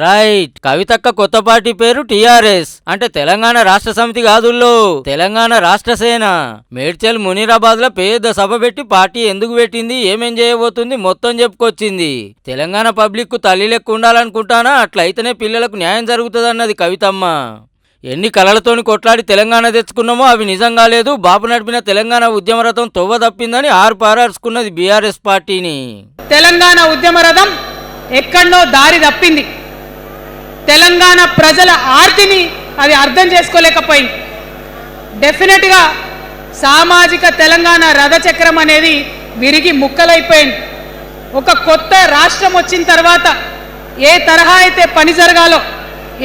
Right. కవితక్క కొత్త party పేరు టీఆర్ఎస్ అంటే తెలంగాణ రాష్ట్ర సమితి కాదుల్లో, తెలంగాణ రాష్ట్ర సేన. మేడ్చల్ మునీరాబాద్ లో పెద్ద సభ పెట్టి పార్టీ ఎందుకు పెట్టింది, ఏమేం చేయబోతుంది మొత్తం చెప్పుకొచ్చింది. తెలంగాణ పబ్లిక్ కు తల్లి లెక్క ఉండాలనుకుంటానా, అట్లయితేనే పిల్లలకు న్యాయం జరుగుతుంది అన్నది కవితమ్మ. ఎన్ని కలలతోని కొట్లాడి తెలంగాణ తెచ్చుకున్నామో అవి నిజం కాలేదు, బాబు నడిపిన తెలంగాణ ఉద్యమ రథం తొవ్వ తప్పిందని పారార్చుకున్నది బీఆర్ఎస్ పార్టీని. తెలంగాణ ఉద్యమ రథం ఎక్కడో దారి తప్పింది. తెలంగాణ ప్రజల ఆర్తిని అది అర్థం చేసుకోలేకపోయింది. డెఫినెట్గా సామాజిక తెలంగాణ రథచక్రం అనేది విరిగి ముక్కలైపోయింది. ఒక కొత్త రాష్ట్రం వచ్చిన తర్వాత ఏ తరహా అయితే పని జరగాలో,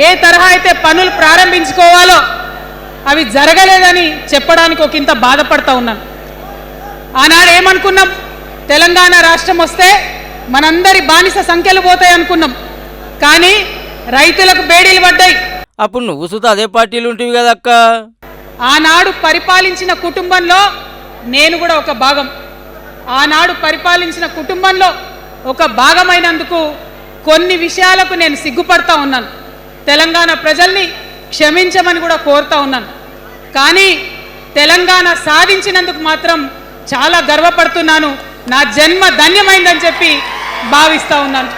ఏ తరహా అయితే పనులు ప్రారంభించుకోవాలో అవి జరగలేదని చెప్పడానికి ఒక ఇంత బాధపడతా ఉన్నాను. ఆనాడు ఏమనుకున్నాం, తెలంగాణ రాష్ట్రం వస్తే మనందరి బానిస సంఖ్యలు పోతాయి అనుకున్నాం. కానీ రైతులకు బేడీలు పడ్డాయి. అప్పుడు నువ్వు సుత అదే పార్టీలు ఉంటివి కదక్క. ఆనాడు పరిపాలించిన కుటుంబంలో నేను కూడా ఒక భాగం. ఆనాడు పరిపాలించిన కుటుంబంలో ఒక భాగమైనందుకు కొన్ని విషయాలకు నేను సిగ్గుపడతా ఉన్నాను. తెలంగాణ ప్రజల్ని క్షమించమని కూడా కోరుతా ఉన్నాను. కానీ తెలంగాణ సాధించినందుకు మాత్రం చాలా గర్వపడుతున్నాను. నా జన్మ ధన్యమైందని చెప్పి భావిస్తా ఉన్నాను.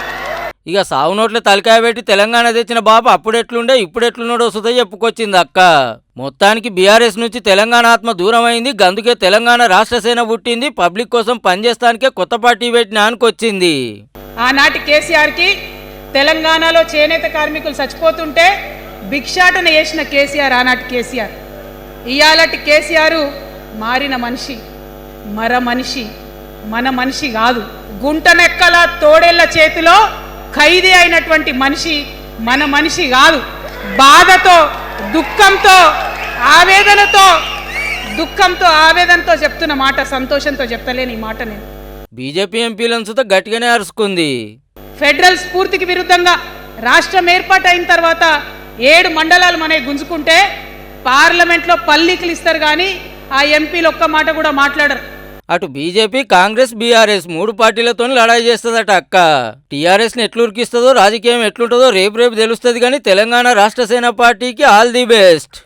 ఇక సావు నోట్ల తలకాయ పెట్టి తెలంగాణ తెచ్చిన బాబు అప్పుడెట్లుండే ఇప్పుడెట్లున్నాడో సుత చెప్పుకొచ్చింది అక్క. మొత్తానికి బీఆర్ఎస్ నుంచి తెలంగాణ ఆత్మ దూరం అయింది, గందుకే తెలంగాణ రాష్ట్ర సేన పుట్టింది, పబ్లిక్ కోసం పనిచేస్తానికే కొత్త పార్టీ పెట్టిన అనుకొచ్చింది. ఆనాటి కేసీఆర్కి తెలంగాణలో చేనేత కార్మికులు చచ్చిపోతుంటే భిక్షాటన చేసిన కేసీఆర్ ఆనాటి కేసీఆర్. ఇయాలటి కేసీఆర్ మారిన మనిషి, మనిషి, మన మనిషి కాదు. గుంటనెక్కల తోడేళ్ల చేతిలో ఖైదీ అయినటువంటి మనిషి మన మనిషి కాదు. బాధతో, దుఃఖంతో, ఆవేదనతో చెప్తున్న మాట, సంతోషంతో చెప్తలేని ఈ మాట నేను. బీజేపీ ఎంపీలను సుత గట్టిగానే అరుచుకుంది. ఫెడరల్ స్ఫూర్తికి విరుద్ధంగా రాష్ట్రం ఏర్పాటు అయిన తర్వాత 7 మండలాలు మనకి గుంజుకుంటే పార్లమెంట్లో పల్లీకులు ఇస్తారు కానీ ఆ ఎంపీలు ఒక్క మాట కూడా మాట్లాడరు. అటు బీజేపీ, కాంగ్రెస్, బీఆర్ఎస్ 3 పార్టీలతో లడాయి చేస్తుందట అక్క. టీఆర్ఎస్ ని ఎట్లురికిస్తుందో, రాజకీయం ఎట్లుంటుందో రేపు తెలుస్తుంది. కానీ తెలంగాణ రాష్ట్ర సేన పార్టీకి ఆల్ ది బెస్ట్.